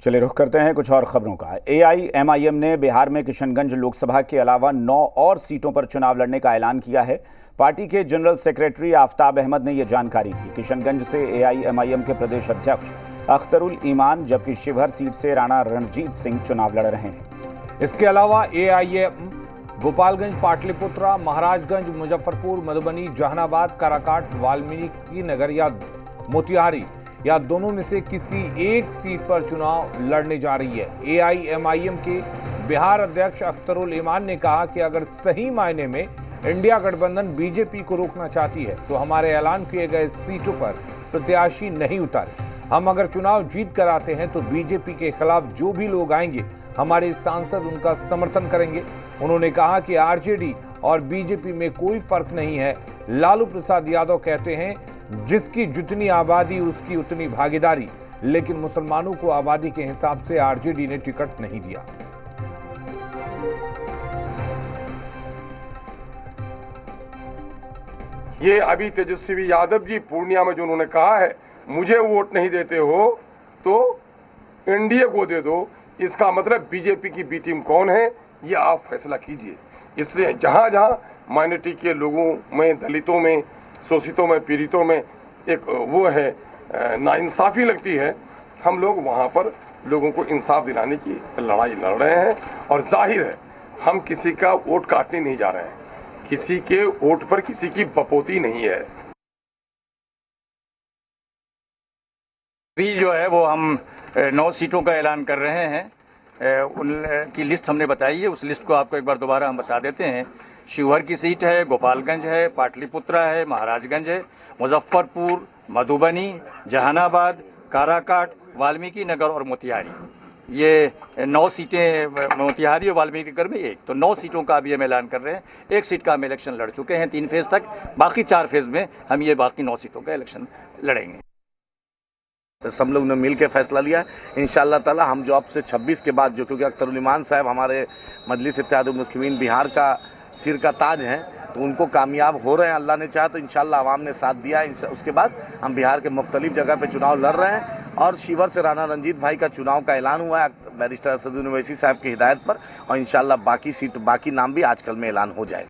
चलिए रुख करते हैं कुछ और खबरों का। एआईएमआईएम ने बिहार में किशनगंज लोकसभा के अलावा 9 और सीटों पर चुनाव लड़ने का ऐलान किया है। पार्टी के जनरल सेक्रेटरी आफ्ताब अहमद ने यह जानकारी दी। किशनगंज से एआईएमआईएम के प्रदेश अध्यक्ष अख्तरुल ईमान, जबकि शिवहर सीट से राणा रणजीत सिंह चुनाव लड़ रहे हैं। इसके अलावा एआईएम गोपालगंज, पाटलिपुत्रा, महाराजगंज, मुजफ्फरपुर, मधुबनी, जहानाबाद, काराकाट, वाल्मीकि नगर या मोतिहारी या दोनों में से किसी एक सीट पर चुनाव लड़ने जा रही है। एआईएमआईएम के बिहार अध्यक्ष अख्तरुल ईमान ने कहा कि अगर सही मायने में इंडिया गठबंधन बीजेपी को रोकना चाहती है तो हमारे ऐलान किए गए सीटों पर प्रत्याशी नहीं उतारे। हम अगर चुनाव जीत कर आते हैं तो बीजेपी के खिलाफ जो भी लोग आएंगे हमारे सांसद उनका समर्थन करेंगे। उन्होंने कहा कि आरजेडी और बीजेपी में कोई फर्क नहीं है। लालू प्रसाद यादव कहते हैं जिसकी जितनी आबादी उसकी उतनी भागीदारी, लेकिन मुसलमानों को आबादी के हिसाब से आरजेडी ने टिकट नहीं दिया। ये अभी तेजस्वी यादव जी पूर्णिया में जो उन्होंने कहा है मुझे वोट नहीं देते हो तो एनडीए को दे दो, इसका मतलब बीजेपी की बी टीम कौन है ये आप फैसला कीजिए। इसलिए जहां जहां माइनॉरिटी के लोगों में, दलितों में, शोषितों में, पीड़ितों में एक वो है नाइंसाफी लगती है, हम लोग वहां पर लोगों को इंसाफ दिलाने की लड़ाई लड़ रहे हैं। और जाहिर है हम किसी का वोट काटने नहीं जा रहे हैं, किसी के वोट पर किसी की बपोती नहीं है। अभी जो है वो हम 9 सीटों का ऐलान कर रहे हैं। उनकी लिस्ट हमने बताई है, उस लिस्ट को आपको एक बार दोबारा हम बता देते हैं। शिवहर की सीट है, गोपालगंज है, पाटलिपुत्रा है, महाराजगंज है, मुजफ्फरपुर, मधुबनी, जहानाबाद, काराकाट, वाल्मीकि नगर और मोतिहारी। ये 9 सीटें, मोतिहारी और वाल्मीकि नगर में एक, तो 9 सीटों का अभी हम ऐलान कर रहे हैं। एक सीट का हम इलेक्शन लड़ चुके हैं 3 फेज तक, बाकी 4 फेज में हम ये बाकी 9 सीटों का इलेक्शन लड़ेंगे। सब लोग ने मिल के फैसला लिया है। इंशाअल्लाह ताला हम जो अब से 26 के बाद, जो क्योंकि अख्तरुल ईमान साहब हमारे मजलिस इत्तेहादुल मुस्लिमीन बिहार का सिर का ताज हैं, तो उनको कामयाब हो रहे हैं। अल्लाह ने चाहा तो इंशाअल्लाह आवाम ने साथ दिया है। उसके बाद हम बिहार के मुख्तलिफ जगह पे चुनाव लड़ रहे हैं और शिवहर से राणा रंजीत भाई का चुनाव का ऐलान हुआ है बैरिस्टर असदुद्दीन ओवैसी साहब की हिदायत पर, और इंशाअल्लाह बाकी नाम भी आजकल में ऐलान हो जाए।